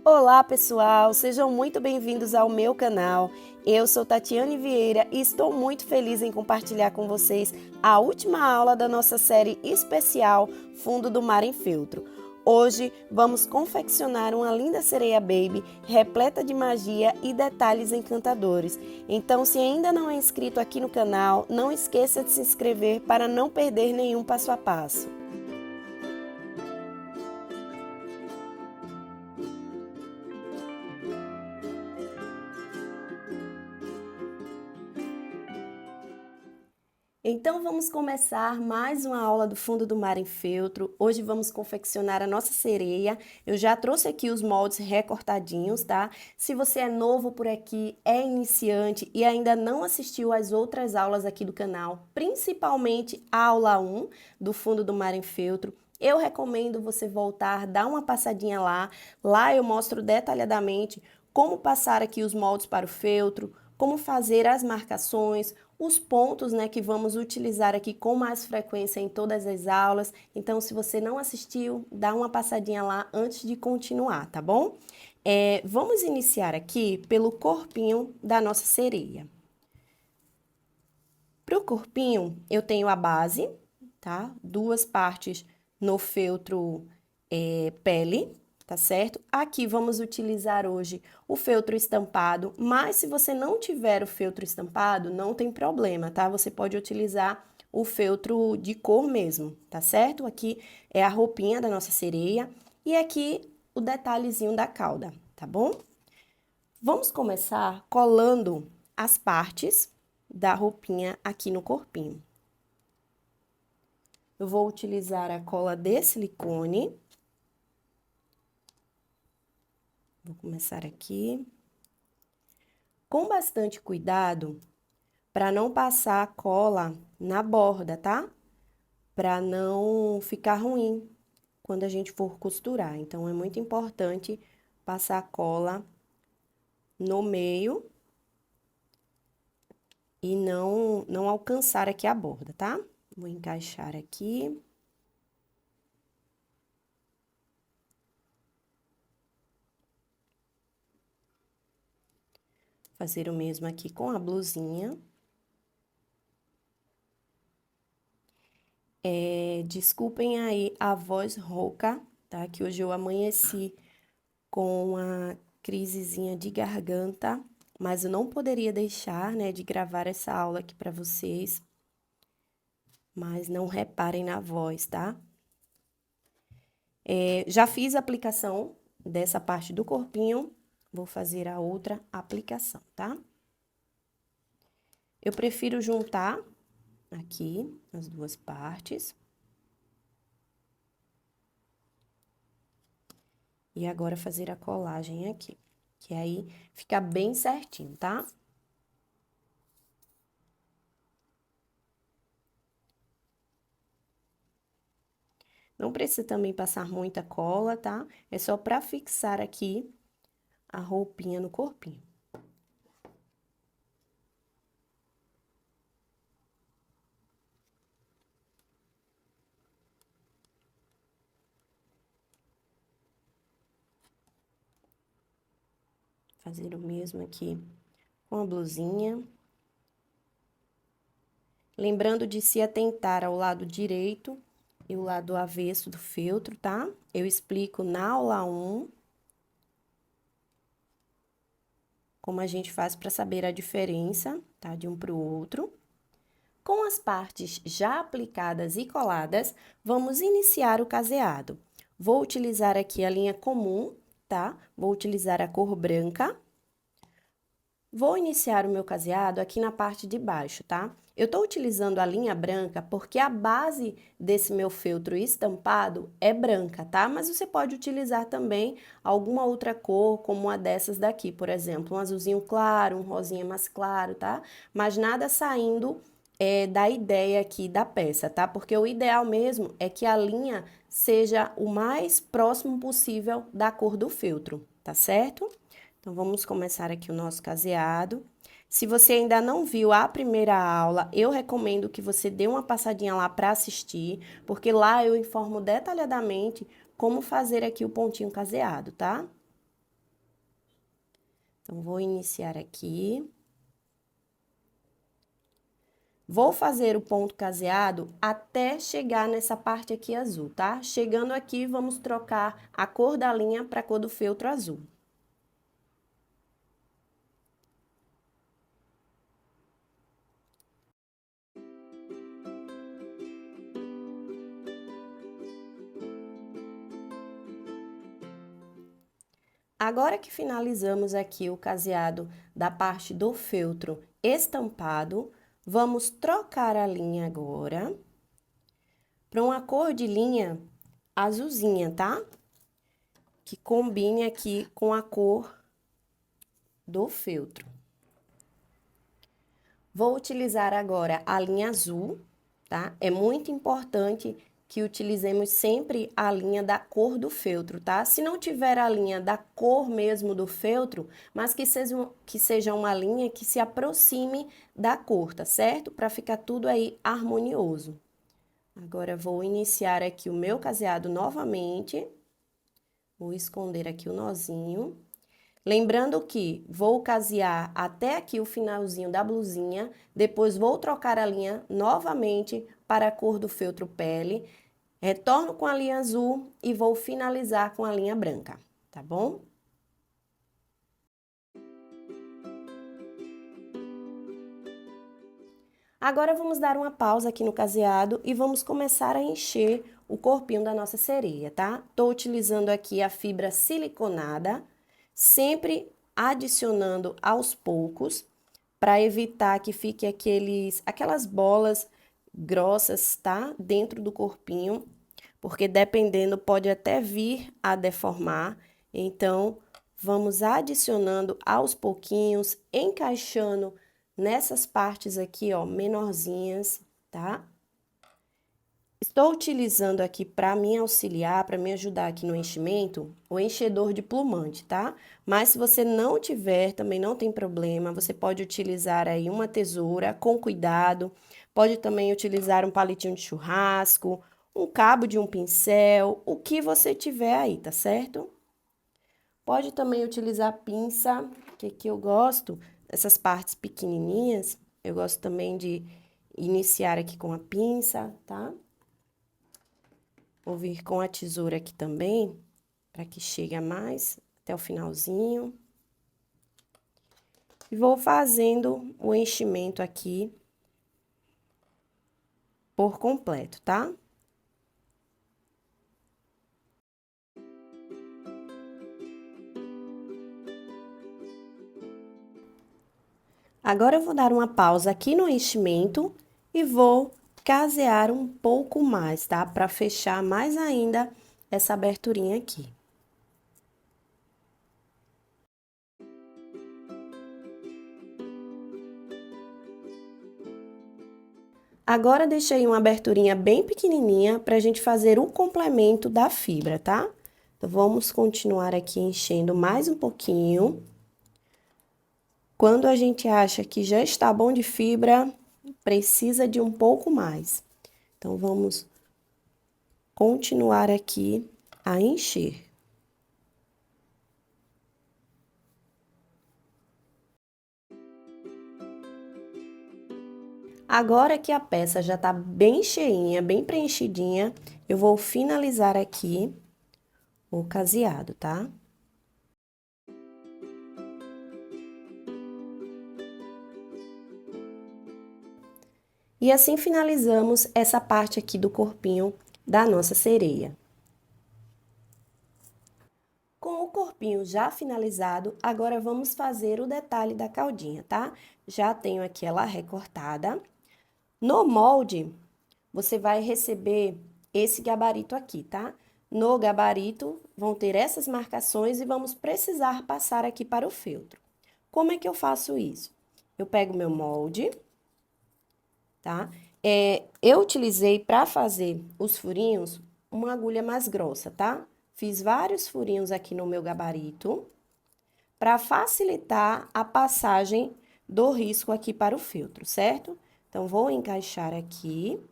Olá pessoal, sejam muito bem-vindos ao meu canal. Eu sou Tatiane Vieira e estou muito feliz em compartilhar com vocês a última aula da nossa série especial Fundo do Mar em Feltro. Hoje vamos confeccionar uma linda sereia baby repleta de magia e detalhes encantadores. Então, se ainda não é inscrito aqui no canal, não esqueça de se inscrever para não perder nenhum passo a passo. Então vamos começar mais uma aula do Fundo do Mar em Feltro. Hoje vamos confeccionar a nossa sereia. Eu já trouxe aqui os moldes recortadinhos, tá? Se você é novo por aqui, é iniciante e ainda não assistiu às outras aulas aqui do canal, principalmente a aula 1 do Fundo do Mar em Feltro, eu recomendo você voltar, dar uma passadinha lá. Lá eu mostro detalhadamente como passar aqui os moldes para o feltro, como fazer as marcações, os pontos, né, que vamos utilizar aqui com mais frequência em todas as aulas. Então, se você não assistiu, dá uma passadinha lá antes de continuar, tá bom? Vamos iniciar aqui pelo corpinho da nossa sereia. Para o corpinho, eu tenho a base, tá? Duas partes no feltro pele, tá certo? Aqui vamos utilizar hoje o feltro estampado, mas se você não tiver o feltro estampado, não tem problema, tá? Você pode utilizar o feltro de cor mesmo, tá certo? Aqui é a roupinha da nossa sereia e aqui o detalhezinho da cauda, tá bom? Vamos começar colando as partes da roupinha aqui no corpinho. Eu vou utilizar a cola de silicone. Vou começar aqui. Com bastante cuidado, para não passar a cola na borda, tá? Para não ficar ruim quando a gente for costurar. Então, é muito importante passar a cola no meio e não alcançar aqui a borda, tá? Vou encaixar aqui. Fazer o mesmo aqui com a blusinha. Desculpem aí a voz rouca, tá? Que hoje eu amanheci com uma crisezinha de garganta, mas eu não poderia deixar, né, de gravar essa aula aqui para vocês. Mas não reparem na voz, tá? Já fiz a aplicação dessa parte do corpinho, vou fazer a outra aplicação, tá? Eu prefiro juntar aqui as duas partes. E agora fazer a colagem aqui, que aí fica bem certinho, tá? Não precisa também passar muita cola, tá? É só pra fixar aqui a roupinha no corpinho. Fazer o mesmo aqui com a blusinha. Lembrando de se atentar ao lado direito e o lado avesso do feltro, tá? Eu explico na aula 1 como a gente faz para saber a diferença, tá? De um para o outro. Com as partes já aplicadas e coladas, vamos iniciar o caseado. Vou utilizar aqui a linha comum, tá? Vou utilizar a cor branca. Vou iniciar o meu caseado aqui na parte de baixo, tá? Eu tô utilizando a linha branca porque a base desse meu feltro estampado é branca, tá? Mas você pode utilizar também alguma outra cor, como uma dessas daqui, por exemplo, um azulzinho claro, um rosinha mais claro, tá? Mas nada saindo da ideia aqui da peça, tá? Porque o ideal mesmo é que a linha seja o mais próximo possível da cor do feltro, tá certo? Então, vamos começar aqui o nosso caseado. Se você ainda não viu a primeira aula, eu recomendo que você dê uma passadinha lá para assistir, porque lá eu informo detalhadamente como fazer aqui o pontinho caseado, tá? Então, vou iniciar aqui. Vou fazer o ponto caseado até chegar nessa parte aqui azul, tá? Chegando aqui, vamos trocar a cor da linha para a cor do feltro azul. Agora que finalizamos aqui o caseado da parte do feltro estampado, vamos trocar a linha agora para uma cor de linha azulzinha, tá? Que combine aqui com a cor do feltro. Vou utilizar agora a linha azul, tá? É muito importante que utilizemos sempre a linha da cor do feltro, tá? Se não tiver a linha da cor mesmo do feltro, mas que seja uma linha que se aproxime da cor, tá certo? Para ficar tudo aí harmonioso. Agora, vou iniciar aqui o meu caseado novamente. Vou esconder aqui o nozinho. Lembrando que vou casear até aqui o finalzinho da blusinha, depois vou trocar a linha novamente para a cor do feltro pele, retorno com a linha azul e vou finalizar com a linha branca, tá bom? Agora vamos dar uma pausa aqui no caseado e vamos começar a encher o corpinho da nossa sereia, tá? Tô utilizando aqui a fibra siliconada, sempre adicionando aos poucos, para evitar que fique aquelas bolas grossas, tá? Dentro do corpinho, porque dependendo pode até vir a deformar. Então, vamos adicionando aos pouquinhos, encaixando nessas partes aqui, ó, menorzinhas, tá? Estou utilizando aqui para me auxiliar, para me ajudar aqui no enchimento, o enchedor de plumante, tá? Mas se você não tiver, também não tem problema, você pode utilizar aí uma tesoura com cuidado, pode também utilizar um palitinho de churrasco, um cabo de um pincel, o que você tiver aí, tá certo? Pode também utilizar pinça, que aqui eu gosto, essas partes pequenininhas, eu gosto também de iniciar aqui com a pinça, tá? Vou vir com a tesoura aqui também, para que chegue a mais até o finalzinho. E vou fazendo o enchimento aqui por completo, tá? Agora eu vou dar uma pausa aqui no enchimento e vou casear um pouco mais, tá? Para fechar mais ainda essa aberturinha aqui. Agora, deixei uma aberturinha bem pequenininha para a gente fazer o complemento da fibra, tá? Então, vamos continuar aqui enchendo mais um pouquinho. Quando a gente acha que já está bom de fibra, precisa de um pouco mais. Então, vamos continuar aqui a encher. Agora que a peça já tá bem cheinha, bem preenchidinha, eu vou finalizar aqui o caseado, tá? E assim finalizamos essa parte aqui do corpinho da nossa sereia. Com o corpinho já finalizado, agora vamos fazer o detalhe da caldinha, tá? Já tenho aqui ela recortada. No molde, você vai receber esse gabarito aqui, tá? No gabarito, vão ter essas marcações e vamos precisar passar aqui para o feltro. Como é que eu faço isso? Eu pego meu molde, tá? Eu utilizei para fazer os furinhos uma agulha mais grossa, tá? Fiz vários furinhos aqui no meu gabarito para facilitar a passagem do risco aqui para o feltro, certo? Então, vou encaixar aqui.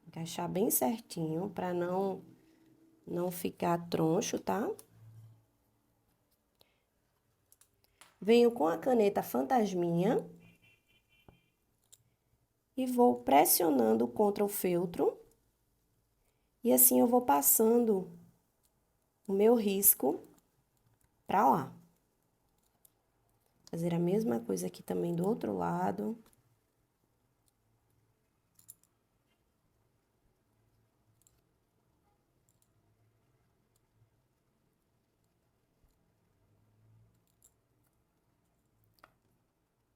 Encaixar bem certinho para não ficar troncho, tá? Venho com a caneta fantasminha e vou pressionando contra o feltro. E assim eu vou passando o meu risco pra lá. Fazer a mesma coisa aqui também do outro lado.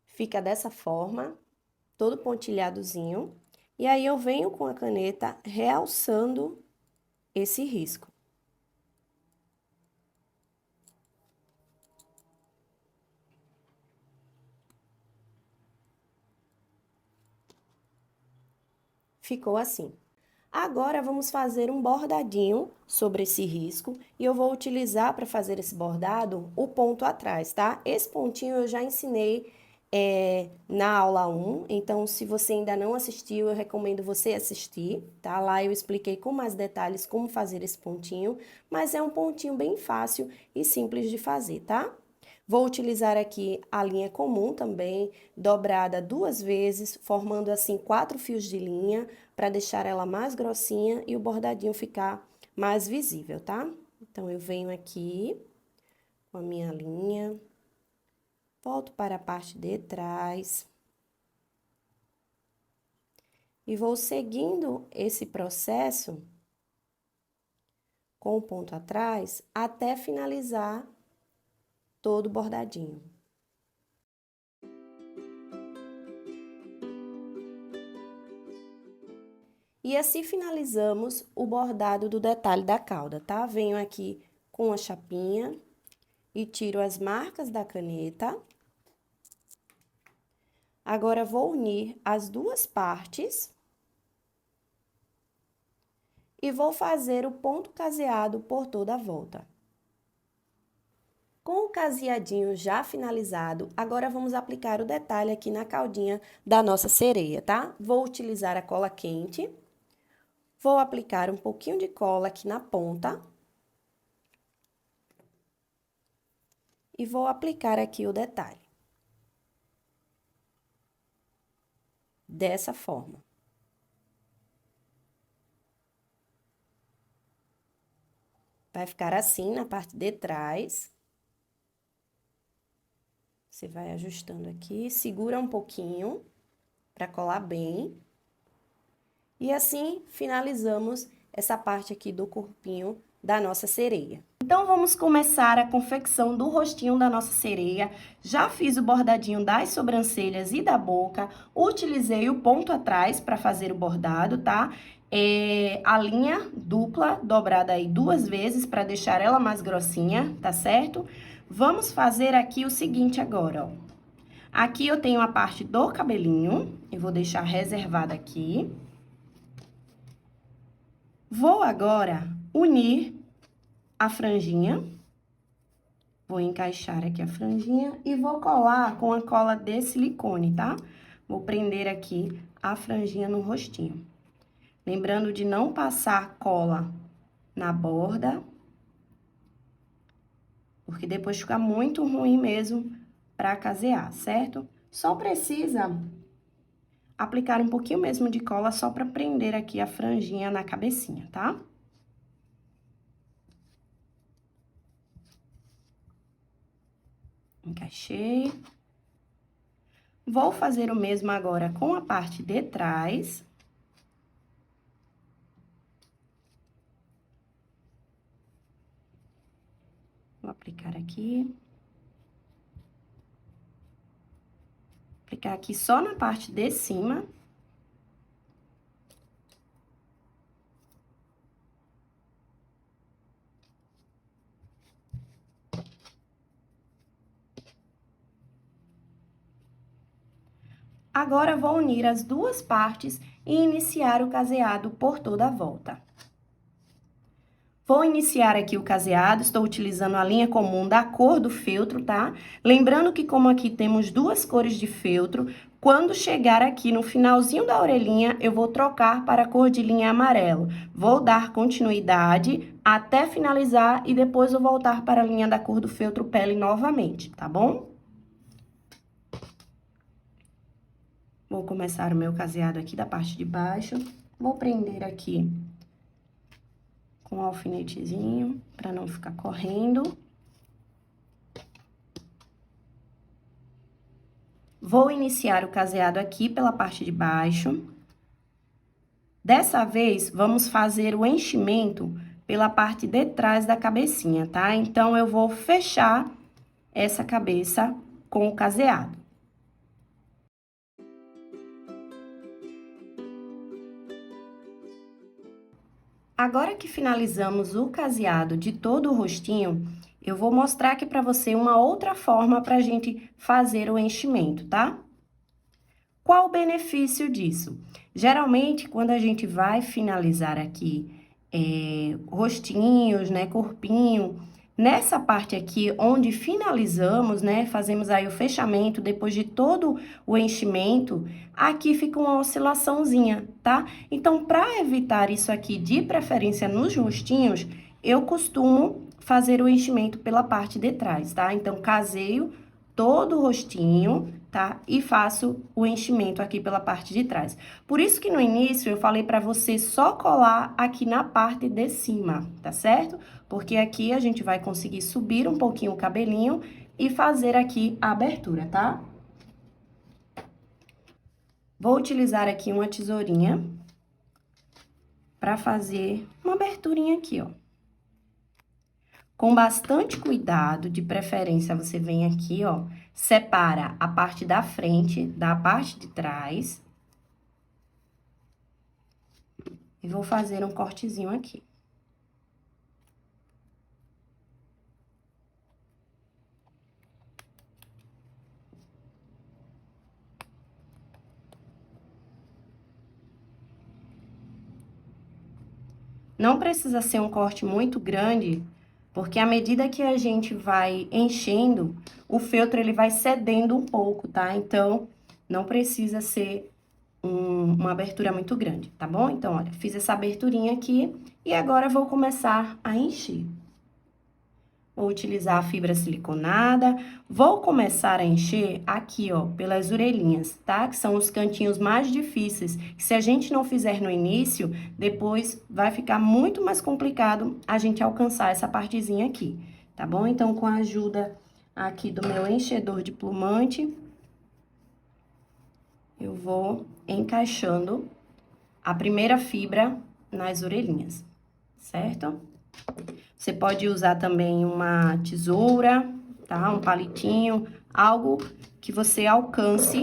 Fica dessa forma, todo pontilhadozinho. E aí, eu venho com a caneta realçando esse risco. Ficou assim. Agora, vamos fazer um bordadinho sobre esse risco. E eu vou utilizar para fazer esse bordado o ponto atrás, tá? Esse pontinho eu já ensinei na aula 1, então se você ainda não assistiu, eu recomendo você assistir, tá? Lá eu expliquei com mais detalhes como fazer esse pontinho, mas é um pontinho bem fácil e simples de fazer, tá? Vou utilizar aqui a linha comum também, dobrada 2 vezes, formando assim 4 fios de linha, para deixar ela mais grossinha e o bordadinho ficar mais visível, tá? Então, eu venho aqui com a minha linha. Volto para a parte de trás. E vou seguindo esse processo com o ponto atrás até finalizar todo o bordadinho. E assim finalizamos o bordado do detalhe da cauda, tá? Venho aqui com a chapinha e tiro as marcas da caneta. Agora, vou unir as duas partes e vou fazer o ponto caseado por toda a volta. Com o caseadinho já finalizado, agora vamos aplicar o detalhe aqui na caudinha da nossa sereia, tá? Vou utilizar a cola quente, vou aplicar um pouquinho de cola aqui na ponta e vou aplicar aqui o detalhe. Dessa forma. Vai ficar assim na parte de trás. Você vai ajustando aqui, segura um pouquinho para colar bem. E assim finalizamos essa parte aqui do corpinho da nossa sereia. Então, vamos começar a confecção do rostinho da nossa sereia. Já fiz o bordadinho das sobrancelhas e da boca. Utilizei o ponto atrás para fazer o bordado, tá? A linha dupla, dobrada aí 2 vezes para deixar ela mais grossinha, tá certo? Vamos fazer aqui o seguinte agora, ó. Aqui eu tenho a parte do cabelinho, eu vou deixar reservada aqui. Vou agora unir a franjinha. Vou encaixar aqui a franjinha e vou colar com a cola de silicone, tá? Vou prender aqui a franjinha no rostinho. Lembrando de não passar cola na borda, porque depois fica muito ruim mesmo pra casear, certo? Só precisa aplicar um pouquinho mesmo de cola só pra prender aqui a franjinha na cabecinha, tá? Encaixei. Vou fazer o mesmo agora com a parte de trás. Vou aplicar aqui. Aplicar aqui só na parte de cima. Agora, vou unir as duas partes e iniciar o caseado por toda a volta. Vou iniciar aqui o caseado, estou utilizando a linha comum da cor do feltro, tá? Lembrando que como aqui temos 2 cores de feltro, quando chegar aqui no finalzinho da orelhinha, eu vou trocar para a cor de linha amarelo. Vou dar continuidade até finalizar e depois vou voltar para a linha da cor do feltro pele novamente, tá bom? Vou começar o meu caseado aqui da parte de baixo. Vou prender aqui com um alfinetezinho, para não ficar correndo. Vou iniciar o caseado aqui pela parte de baixo. Dessa vez, vamos fazer o enchimento pela parte de trás da cabecinha, tá? Então, eu vou fechar essa cabeça com o caseado. Agora que finalizamos o caseado de todo o rostinho, eu vou mostrar aqui pra você uma outra forma pra gente fazer o enchimento, tá? Qual o benefício disso? Geralmente, quando a gente vai finalizar aqui rostinhos, né, corpinho, nessa parte aqui onde finalizamos, né, fazemos aí o fechamento, depois de todo o enchimento, aqui fica uma oscilaçãozinha, tá? Então, para evitar isso aqui, de preferência nos rostinhos, eu costumo fazer o enchimento pela parte de trás, tá? Então, caseio todo o rostinho, tá? E faço o enchimento aqui pela parte de trás. Por isso que no início eu falei pra você só colar aqui na parte de cima, tá certo? Porque aqui a gente vai conseguir subir um pouquinho o cabelinho e fazer aqui a abertura, tá? Vou utilizar aqui uma tesourinha pra fazer uma aberturinha aqui, ó. Com bastante cuidado, de preferência, você vem aqui, ó, separa a parte da frente da parte de trás. E vou fazer um cortezinho aqui. Não precisa ser um corte muito grande, porque à medida que a gente vai enchendo, o feltro ele vai cedendo um pouco, tá? Então, não precisa ser uma abertura muito grande, tá bom? Então, olha, fiz essa aberturinha aqui e agora vou começar a encher. Vou utilizar a fibra siliconada, vou começar a encher aqui, ó, pelas orelhinhas, tá? Que são os cantinhos mais difíceis, que se a gente não fizer no início, depois vai ficar muito mais complicado a gente alcançar essa partezinha aqui, tá bom? Então, com a ajuda aqui do meu enchedor de plumante, eu vou encaixando a primeira fibra nas orelhinhas, certo? Você pode usar também uma tesoura, tá? Um palitinho, algo que você alcance.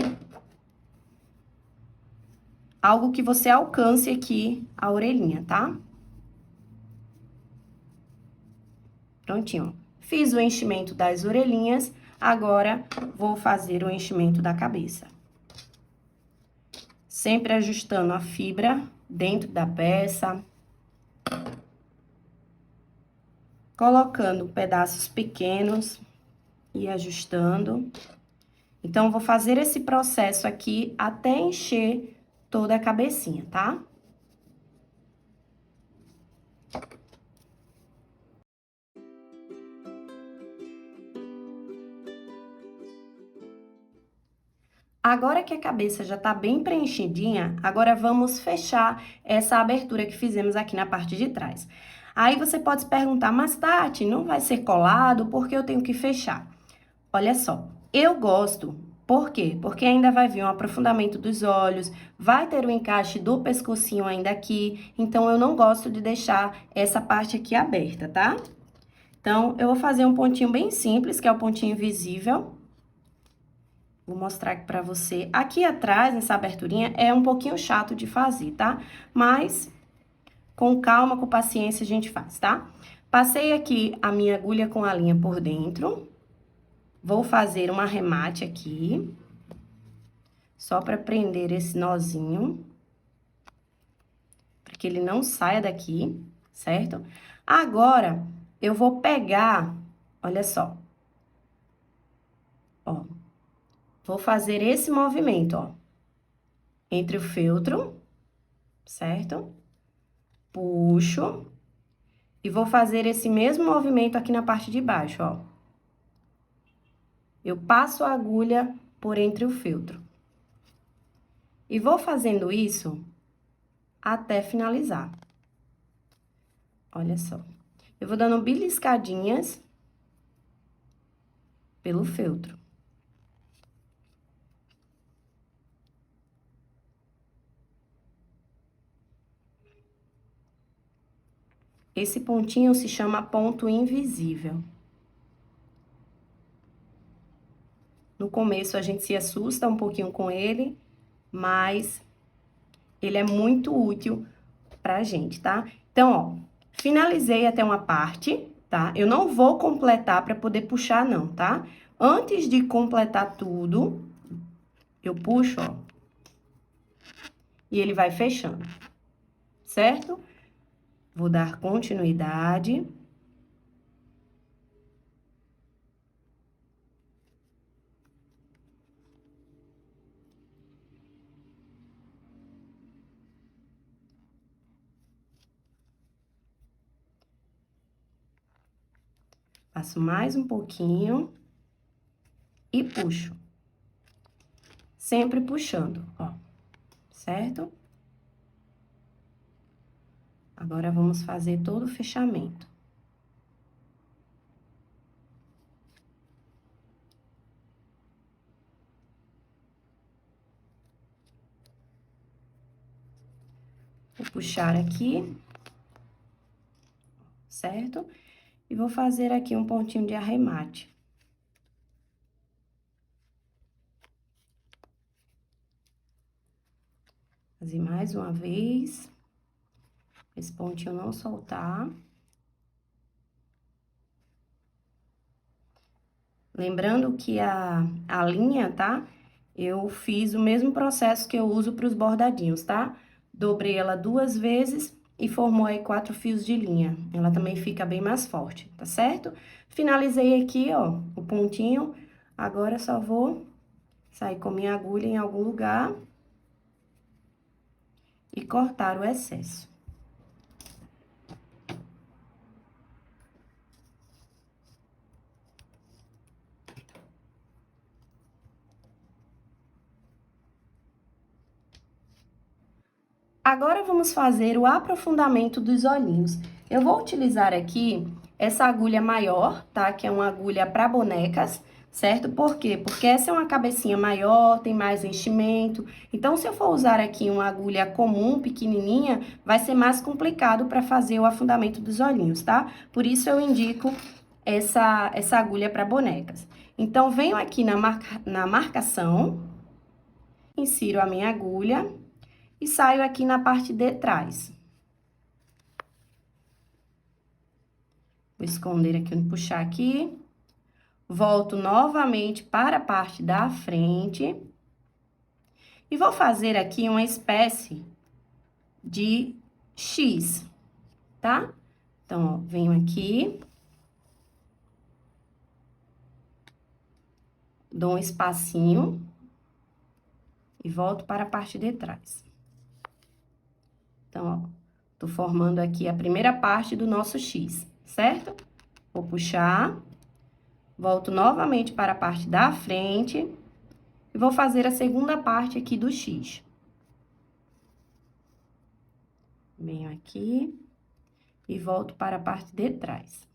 Algo que você alcance aqui a orelhinha, tá? Prontinho. Fiz o enchimento das orelhinhas, agora vou fazer o enchimento da cabeça. Sempre ajustando a fibra dentro da peça. Colocando pedaços pequenos e ajustando. Então, vou fazer esse processo aqui até encher toda a cabecinha, tá? Agora que a cabeça já tá bem preenchidinha, agora vamos fechar essa abertura que fizemos aqui na parte de trás. Aí você pode se perguntar, mas Tati, não vai ser colado? Por que eu tenho que fechar? Olha só, eu gosto. Por quê? Porque ainda vai vir um aprofundamento dos olhos, vai ter o encaixe do pescocinho ainda aqui, então eu não gosto de deixar essa parte aqui aberta, tá? Então, eu vou fazer um pontinho bem simples, que é o pontinho invisível. Vou mostrar aqui pra você. Aqui atrás, nessa aberturinha, é um pouquinho chato de fazer, tá? Mas, com calma, com paciência, a gente faz, tá? Passei aqui a minha agulha com a linha por dentro. Vou fazer um arremate aqui. Só pra prender esse nozinho. Pra que ele não saia daqui, certo? Agora, eu vou pegar, olha só. Ó. Vou fazer esse movimento, ó. Entre o feltro, certo? Puxo. E vou fazer esse mesmo movimento aqui na parte de baixo, ó. Eu passo a agulha por entre o feltro. E vou fazendo isso até finalizar. Olha só. Eu vou dando beliscadinhas pelo feltro. Esse pontinho se chama ponto invisível. No começo, a gente se assusta um pouquinho com ele, mas ele é muito útil pra gente, tá? Então, ó, finalizei até uma parte, tá? Eu não vou completar pra poder puxar, não, tá? Antes de completar tudo, eu puxo, ó, e ele vai fechando, certo? Vou dar continuidade. Passo mais um pouquinho e puxo. Sempre puxando, ó, certo? Agora, vamos fazer todo o fechamento. Vou puxar aqui, certo? E vou fazer aqui um pontinho de arremate. Fazer mais uma vez. Esse pontinho não soltar. Lembrando que a linha, tá? Eu fiz o mesmo processo que eu uso para os bordadinhos, tá? Dobrei ela 2 vezes e formou aí 4 fios de linha. Ela também fica bem mais forte, tá certo? Finalizei aqui, ó, o pontinho. Agora, só vou sair com minha agulha em algum lugar e cortar o excesso. Agora, vamos fazer o aprofundamento dos olhinhos. Eu vou utilizar aqui essa agulha maior, tá? Que é uma agulha para bonecas, certo? Por quê? Porque essa é uma cabecinha maior, tem mais enchimento. Então, se eu for usar aqui uma agulha comum, pequenininha, vai ser mais complicado para fazer o afundamento dos olhinhos, tá? Por isso, eu indico essa agulha para bonecas. Então, venho aqui na marcação, insiro a minha agulha e saio aqui na parte de trás. Vou esconder aqui, puxar aqui. Volto novamente para a parte da frente. E vou fazer aqui uma espécie de X, tá? Então, ó, venho aqui. Dou um espacinho. E volto para a parte de trás. Então, ó, tô formando aqui a primeira parte do nosso X, certo? Vou puxar, volto novamente para a parte da frente e vou fazer a segunda parte aqui do X. Venho aqui e volto para a parte de trás.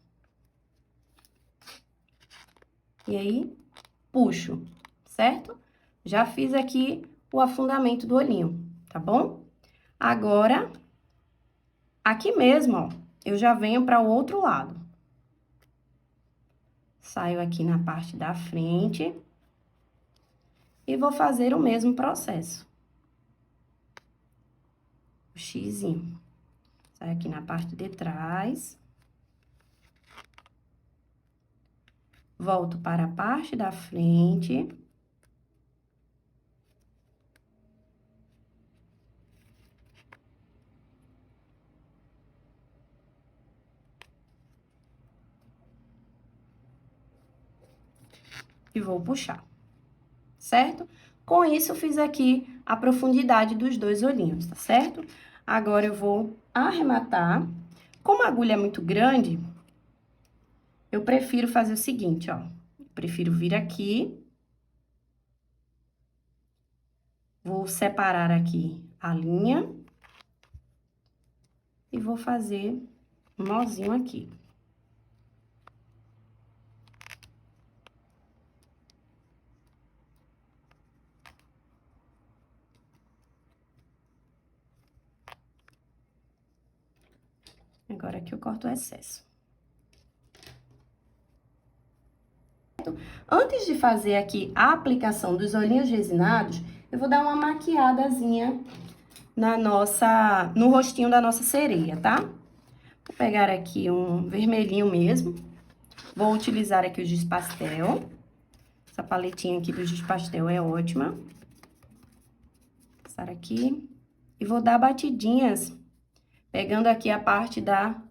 E aí, puxo, certo? Já fiz aqui o afundamento do olhinho, tá bom? Agora, aqui mesmo, ó, eu já venho para o outro lado. Saio aqui na parte da frente e vou fazer o mesmo processo. O xizinho. Saio aqui na parte de trás. Volto para a parte da frente. E vou puxar, certo? Com isso, eu fiz aqui a profundidade dos dois olhinhos, tá certo? Agora, eu vou arrematar. Como a agulha é muito grande, eu prefiro fazer o seguinte, ó. Prefiro vir aqui. Vou separar aqui a linha e vou fazer um nozinho aqui. Agora aqui eu corto o excesso. Antes de fazer aqui a aplicação dos olhinhos resinados, eu vou dar uma maquiadazinha no rostinho da nossa sereia, tá? Vou pegar aqui um vermelhinho mesmo. Vou utilizar aqui o giz pastel. Essa paletinha aqui do giz pastel é ótima. Vou passar aqui. E vou dar batidinhas, pegando aqui a parte da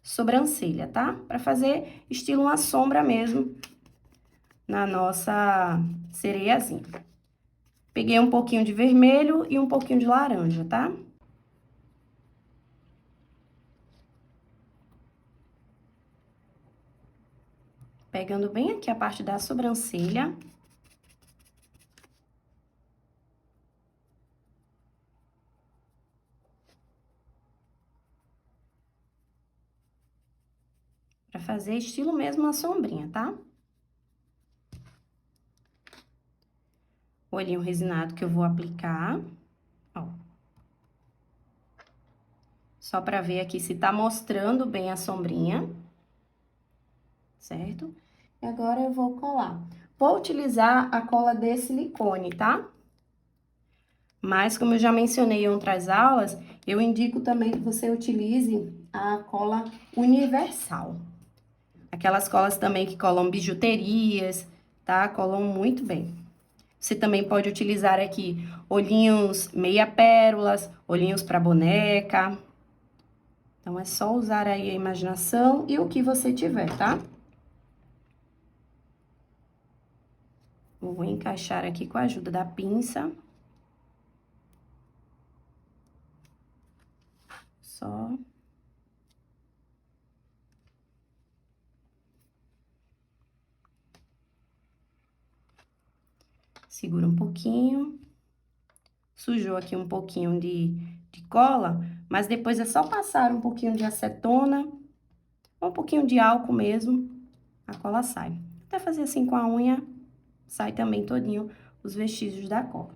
sobrancelha, tá? Pra fazer estilo uma sombra mesmo na nossa sereiazinha. Peguei um pouquinho de vermelho e um pouquinho de laranja, tá? Pegando bem aqui a parte da sobrancelha. Pra fazer estilo mesmo uma sombrinha, tá? O olhinho resinado que eu vou aplicar, ó. Só pra ver aqui se tá mostrando bem a sombrinha, certo? E agora eu vou colar. Vou utilizar a cola de silicone, tá? Mas, como eu já mencionei em outras aulas, eu indico também que você utilize a cola universal. Aquelas colas também que colam bijuterias, tá? Colam muito bem. Você também pode utilizar aqui olhinhos meia pérolas, olhinhos para boneca. Então, é só usar aí a imaginação e o que você tiver, tá? Vou encaixar aqui com a ajuda da pinça. Só. Segura um pouquinho. Sujou aqui um pouquinho de cola, mas depois é só passar um pouquinho de acetona, um pouquinho de álcool mesmo, a cola sai. Até fazer assim com a unha, sai também todinho os vestígios da cola.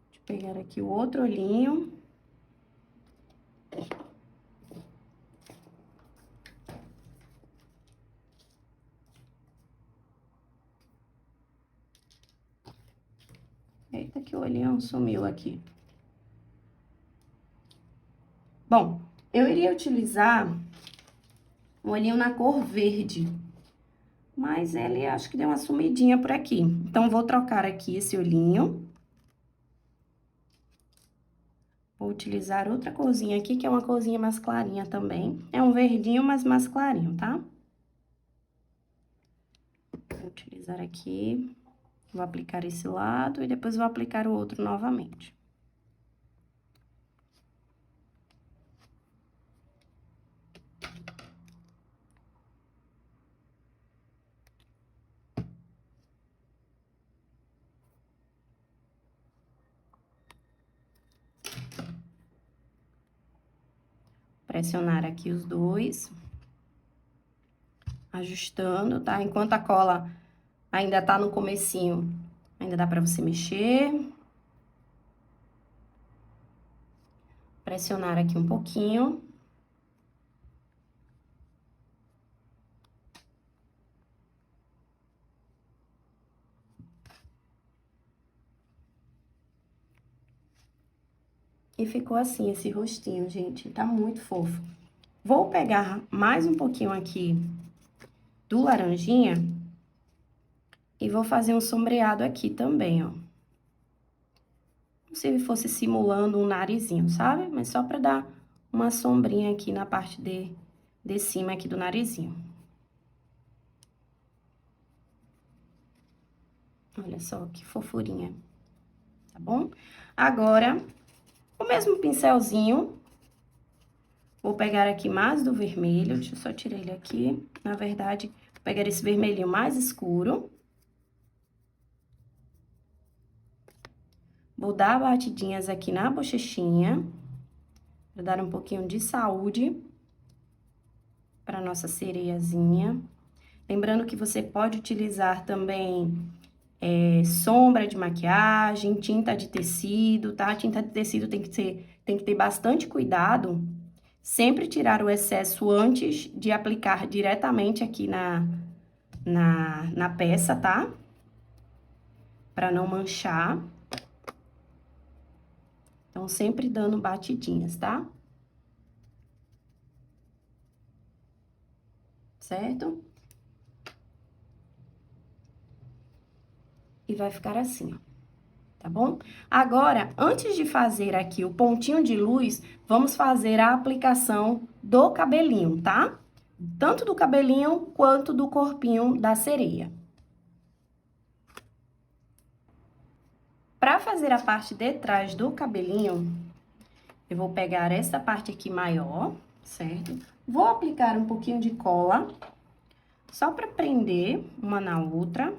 Deixa eu pegar aqui o outro olhinho. Eita, que o olhinho sumiu aqui. Bom, eu iria utilizar um olhinho na cor verde, mas ele acho que deu uma sumidinha por aqui. Então, vou trocar aqui esse olhinho. Vou utilizar outra corzinha aqui, que é uma corzinha mais clarinha também. É um verdinho, mas mais clarinho, tá? Vou utilizar aqui. Vou aplicar esse lado e depois vou aplicar o outro novamente. Pressionar aqui os dois. Ajustando, tá? Enquanto a cola ainda tá no comecinho, ainda dá pra você mexer. Pressionar aqui um pouquinho. E ficou assim esse rostinho, gente. Tá muito fofo. Vou pegar mais um pouquinho aqui do laranjinha e vou fazer um sombreado aqui também, ó. Como se fosse simulando um narizinho, sabe? Mas só pra dar uma sombrinha aqui na parte de cima aqui do narizinho. Olha só que fofurinha, tá bom? Agora, o mesmo pincelzinho, vou pegar aqui mais do vermelho, deixa eu só tirar ele aqui. Na verdade, pegar esse vermelhinho mais escuro. Vou dar batidinhas aqui na bochechinha, para dar um pouquinho de saúde para nossa sereiazinha. Lembrando que você pode utilizar também sombra de maquiagem, tinta de tecido, tá? Tinta de tecido tem que ter bastante cuidado. Sempre tirar o excesso antes de aplicar diretamente aqui na peça, tá? Para não manchar. Então, sempre dando batidinhas, tá? Certo? E vai ficar assim, ó. Tá bom? Agora, antes de fazer aqui o pontinho de luz, vamos fazer a aplicação do cabelinho, tá? Tanto do cabelinho quanto do corpinho da sereia. Para fazer a parte de trás do cabelinho, eu vou pegar essa parte aqui maior, certo? Vou aplicar um pouquinho de cola, só para prender uma na outra.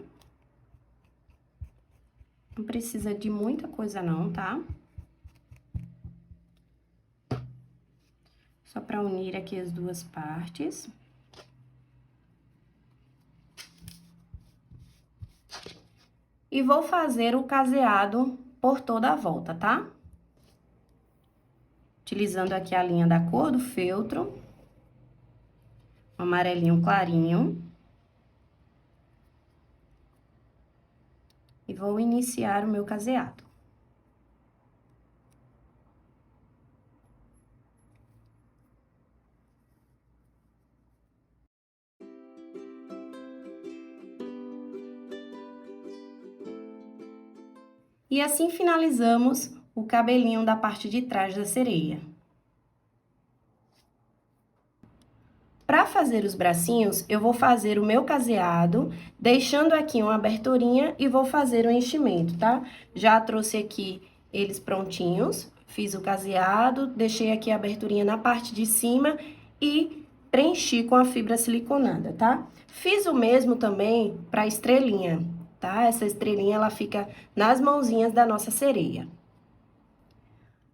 Não precisa de muita coisa não, tá? Só para unir aqui as duas partes. E vou fazer o caseado por toda a volta, tá? Utilizando aqui a linha da cor do feltro. Um amarelinho clarinho. E vou iniciar o meu caseado. E assim finalizamos o cabelinho da parte de trás da sereia. Para fazer os bracinhos, eu vou fazer o meu caseado, deixando aqui uma aberturinha e vou fazer o enchimento, tá? Já trouxe aqui eles prontinhos, fiz o caseado, deixei aqui a aberturinha na parte de cima e preenchi com a fibra siliconada, tá? Fiz o mesmo também para a estrelinha, tá? Essa estrelinha, ela fica nas mãozinhas da nossa sereia.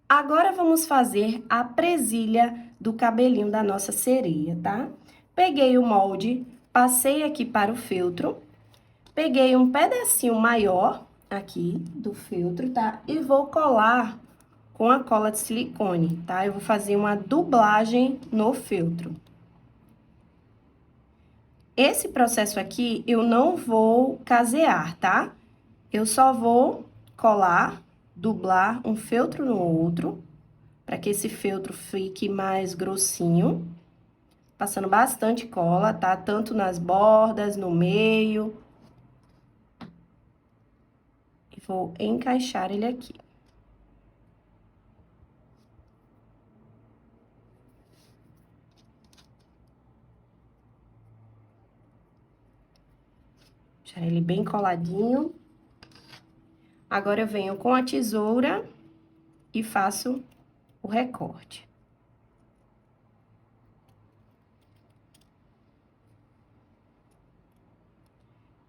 Agora, vamos fazer a presilha do cabelinho da nossa sereia, tá? Peguei o molde, passei aqui para o feltro, peguei um pedacinho maior aqui do feltro, tá? E vou colar com a cola de silicone, tá? Eu vou fazer uma dublagem no feltro. Esse processo aqui, eu não vou casear, tá? Eu só vou colar, dublar um feltro no outro, para que esse feltro fique mais grossinho. Passando bastante cola, tá? Tanto nas bordas, no meio. E vou encaixar ele aqui. Deixar ele bem coladinho. Agora, eu venho com a tesoura e faço o recorte.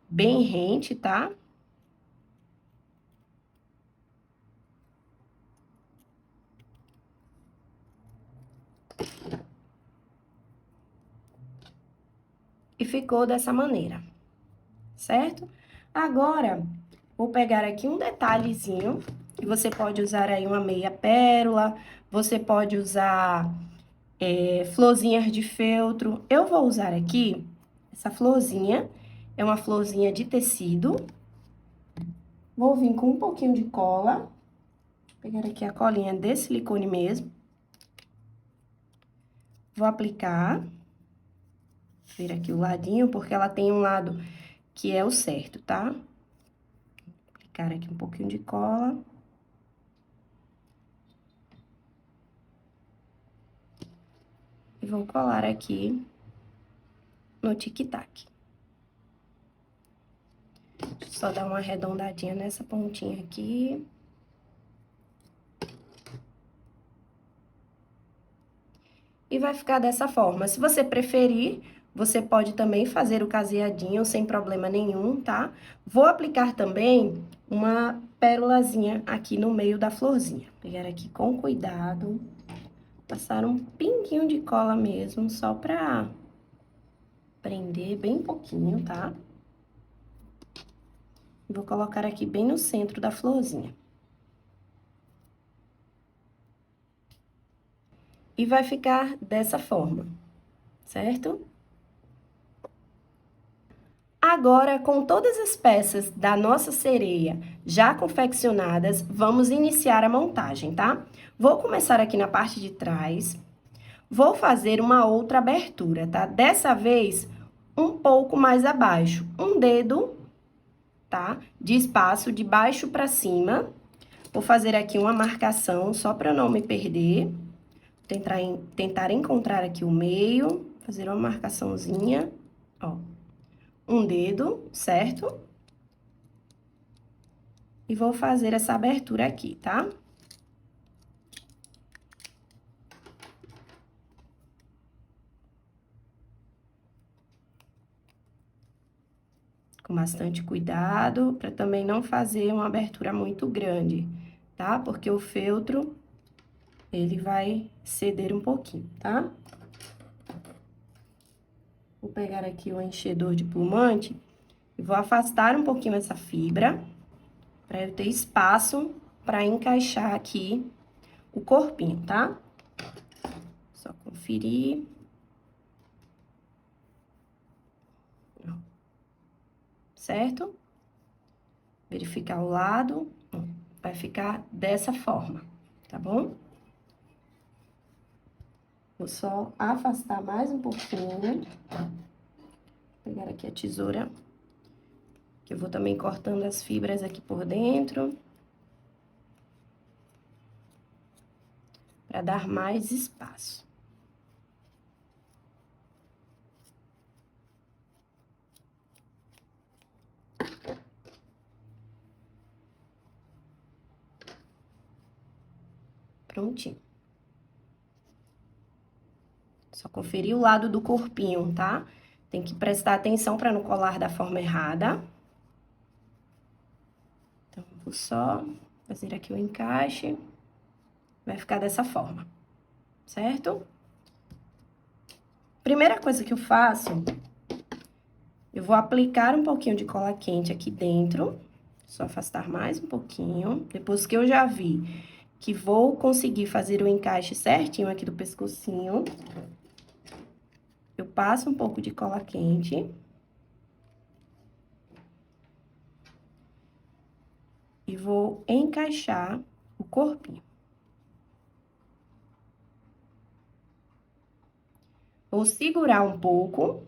Bem rente, tá? E ficou dessa maneira, certo? Agora, vou pegar aqui um detalhezinho, que você pode usar aí uma meia pérola, você pode usar florzinhas de feltro. Eu vou usar aqui essa florzinha, é uma florzinha de tecido. Vou vir com um pouquinho de cola, vou pegar aqui a colinha de silicone mesmo. Vou aplicar, vira aqui o ladinho, porque ela tem um lado que é o certo, tá? Vou aplicar aqui um pouquinho de cola. E vou colar aqui no tic-tac. Só dar uma arredondadinha nessa pontinha aqui. E vai ficar dessa forma. Se você preferir, Você pode também fazer o caseadinho sem problema nenhum, tá? Vou aplicar também uma pérolazinha aqui no meio da florzinha. Pegar aqui com cuidado, passar um pinguinho de cola mesmo, só pra prender bem pouquinho, tá? Vou colocar aqui bem no centro da florzinha. E vai ficar dessa forma, certo? Agora, com todas as peças da nossa sereia já confeccionadas, vamos iniciar a montagem, tá? Vou começar aqui na parte de trás. Vou fazer uma outra abertura, tá? Dessa vez, um pouco mais abaixo. Um dedo, tá? De espaço de baixo para cima. Vou fazer aqui uma marcação, só para não me perder. Tentar encontrar aqui o meio, fazer uma marcaçãozinha, ó. Um dedo, certo? E vou fazer essa abertura aqui, tá? Com bastante cuidado, para também não fazer uma abertura muito grande, tá? Porque o feltro, ele vai ceder um pouquinho, tá? Vou pegar aqui o enchedor de plumante e vou afastar um pouquinho essa fibra, para eu ter espaço para encaixar aqui o corpinho, tá? Só conferir. Certo? Verificar o lado, vai ficar dessa forma, tá bom? Vou só afastar mais um pouquinho. Pegar aqui a tesoura, que eu vou também cortando as fibras aqui por dentro. Pra dar mais espaço. Prontinho. Só conferir o lado do corpinho, tá? Tem que prestar atenção pra não colar da forma errada. Então, vou só fazer aqui o encaixe. Vai ficar dessa forma, certo? Primeira coisa que eu faço, eu vou aplicar um pouquinho de cola quente aqui dentro. Só afastar mais um pouquinho. Depois que eu já vi que vou conseguir fazer o encaixe certinho aqui do pescocinho, eu passo um pouco de cola quente. E vou encaixar o corpinho. Vou segurar um pouco,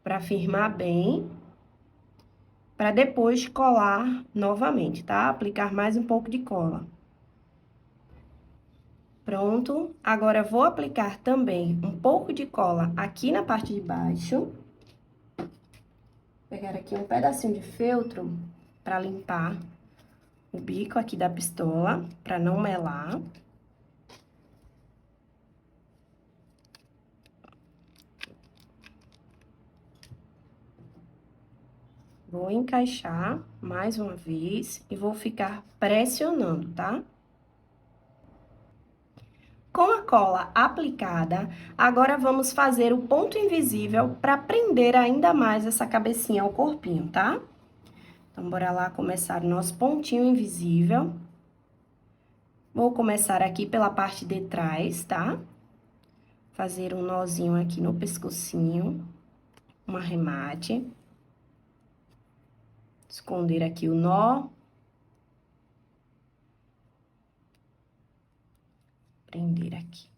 para firmar bem, para depois colar novamente, tá? Aplicar mais um pouco de cola. Pronto. Agora, vou aplicar também um pouco de cola aqui na parte de baixo. Pegar aqui um pedacinho de feltro para limpar o bico aqui da pistola, para não melar. Vou encaixar mais uma vez e vou ficar pressionando, tá? Com a cola aplicada, agora vamos fazer o ponto invisível para prender ainda mais essa cabecinha ao corpinho, tá? Então, bora lá começar o nosso pontinho invisível. Vou começar aqui pela parte de trás, tá? Fazer um nozinho aqui no pescocinho, um arremate. Esconder aqui o nó. Prender aqui.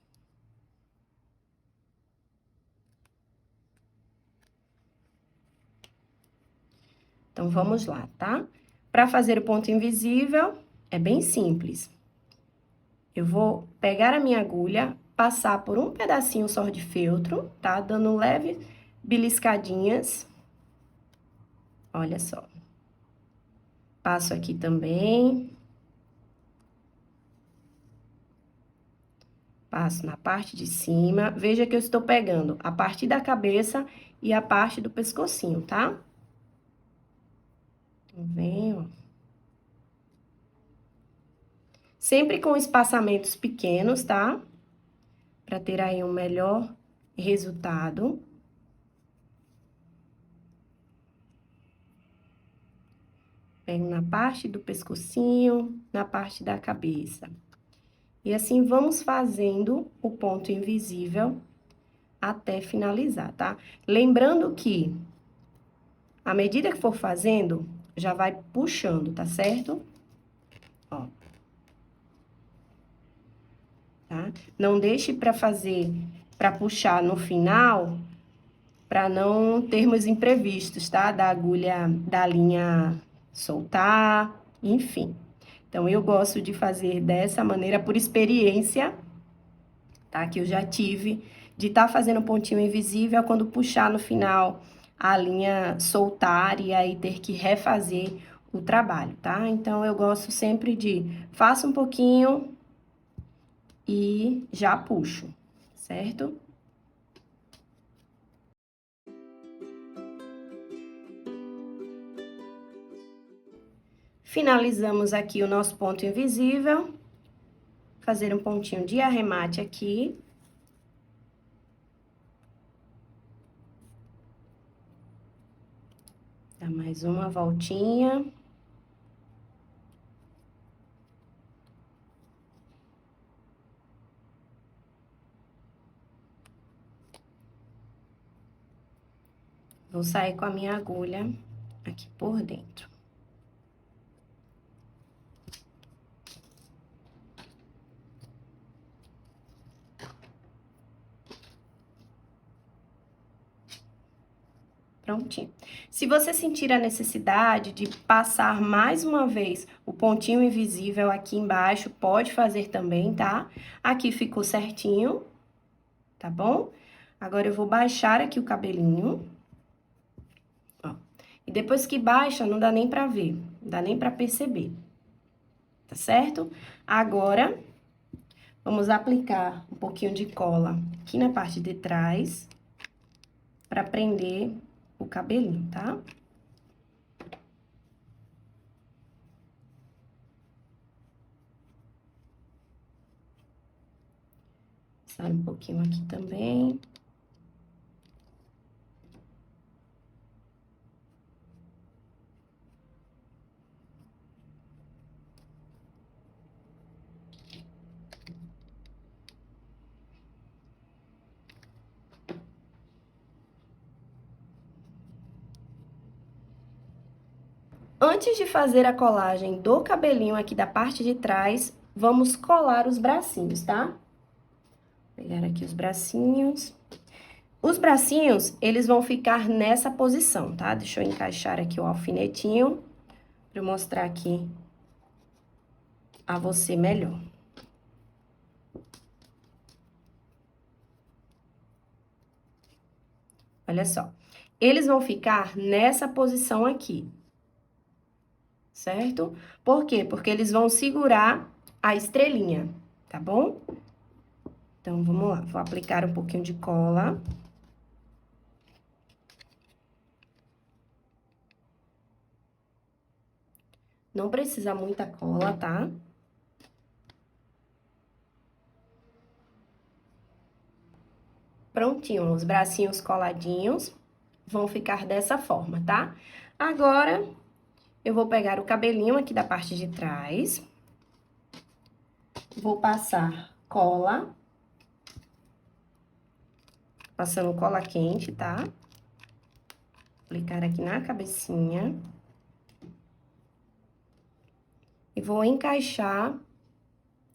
Então, vamos lá, tá? Para fazer o ponto invisível, é bem simples. Eu vou pegar a minha agulha, passar por um pedacinho só de feltro, tá? Dando leve beliscadinhas. Olha só. Passo aqui também. Passo na parte de cima. Veja que eu estou pegando a parte da cabeça e a parte do pescocinho, tá? Venho. Sempre com espaçamentos pequenos, tá? Pra ter aí um melhor resultado. Pego na parte do pescocinho, na parte da cabeça. E assim, vamos fazendo o ponto invisível até finalizar, tá? Lembrando que, à medida que for fazendo, já vai puxando, tá certo? Ó. Tá? Não deixe pra fazer, pra puxar no final, pra não termos imprevistos, tá? Da agulha, da linha soltar, enfim. Então, eu gosto de fazer dessa maneira por experiência, tá? Que eu já tive, de estar fazendo pontinho invisível, quando puxar no final, a linha soltar e aí ter que refazer o trabalho, tá? Então, eu gosto sempre de, faço um pouquinho e já puxo, certo? Finalizamos aqui o nosso ponto invisível. Fazer um pontinho de arremate aqui. Dá mais uma voltinha. Vou sair com a minha agulha aqui por dentro. Prontinho. Se você sentir a necessidade de passar mais uma vez o pontinho invisível aqui embaixo, pode fazer também, tá? Aqui ficou certinho, tá bom? Agora, eu vou baixar aqui o cabelinho. Ó. E depois que baixa, não dá nem pra ver, não dá nem pra perceber, tá certo? Agora, vamos aplicar um pouquinho de cola aqui na parte de trás, pra prender o cabelinho, tá? Sai um pouquinho aqui também. Antes de fazer a colagem do cabelinho aqui da parte de trás, vamos colar os bracinhos, tá? Vou pegar aqui os bracinhos. Os bracinhos, eles vão ficar nessa posição, tá? Deixa eu encaixar aqui o alfinetinho, pra eu mostrar aqui a você melhor. Olha só. Eles vão ficar nessa posição aqui, certo? Por quê? Porque eles vão segurar a estrelinha, tá bom? Então, vamos lá. Vou aplicar um pouquinho de cola. Não precisa muita cola, tá? Prontinho, os bracinhos coladinhos vão ficar dessa forma, tá? Agora, eu vou pegar o cabelinho aqui da parte de trás. Vou passar cola. Passando cola quente, tá? Aplicar aqui na cabecinha. E vou encaixar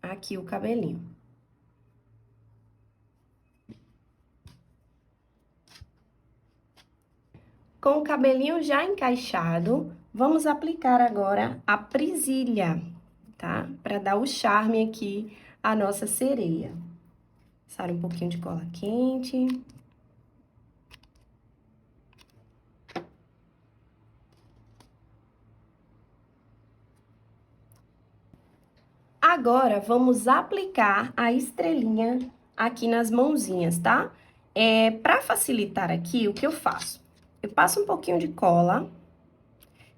aqui o cabelinho. Com o cabelinho já encaixado, vamos aplicar agora a presilha, tá? Pra dar o charme aqui à nossa sereia. Passar um pouquinho de cola quente. Agora, vamos aplicar a estrelinha aqui nas mãozinhas, tá? Para facilitar aqui, o que eu faço? Eu passo um pouquinho de cola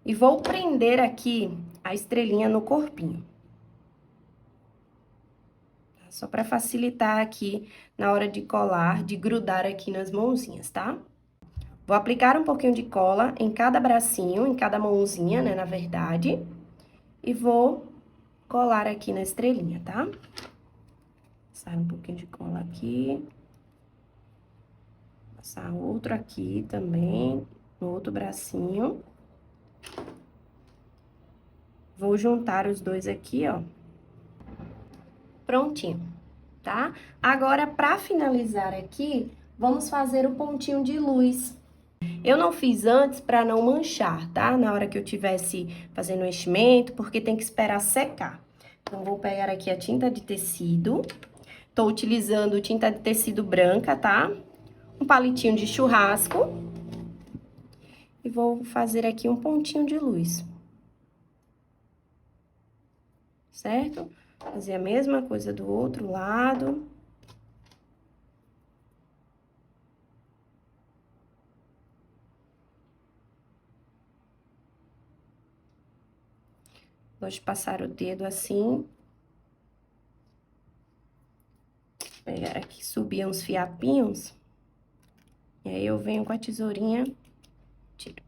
e vou prender aqui a estrelinha no corpinho. Só para facilitar aqui na hora de colar, de grudar aqui nas mãozinhas, tá? Vou aplicar um pouquinho de cola em cada bracinho, em cada mãozinha, né, na verdade. E vou colar aqui na estrelinha, tá? Passar um pouquinho de cola aqui. Passar outro aqui também, no outro bracinho. Vou juntar os dois aqui, ó. Prontinho, tá? Agora, pra finalizar aqui, vamos fazer o pontinho de luz. Eu não fiz antes pra não manchar, tá? Na hora que eu tivesse fazendo o enchimento, porque tem que esperar secar. Então, vou pegar aqui a tinta de tecido. Tô utilizando tinta de tecido branca, tá? Um palitinho de churrasco. E vou fazer aqui um pontinho de luz. Certo? Fazer a mesma coisa do outro lado. Gosto de passar o dedo assim. Pegar aqui, subir uns fiapinhos. E aí, eu venho com a tesourinha, tiro.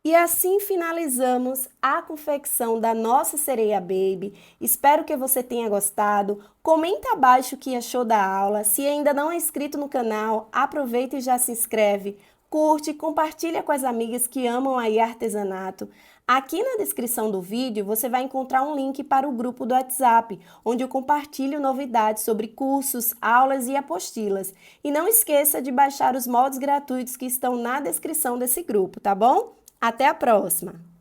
E assim finalizamos a confecção da nossa sereia baby. Espero que você tenha gostado. Comenta abaixo o que achou da aula. Se ainda não é inscrito no canal, aproveita e já se inscreve. Curte, compartilha com as amigas que amam aí artesanato. Aqui na descrição do vídeo você vai encontrar um link para o grupo do WhatsApp, onde eu compartilho novidades sobre cursos, aulas e apostilas. E não esqueça de baixar os modos gratuitos que estão na descrição desse grupo, tá bom? Até a próxima!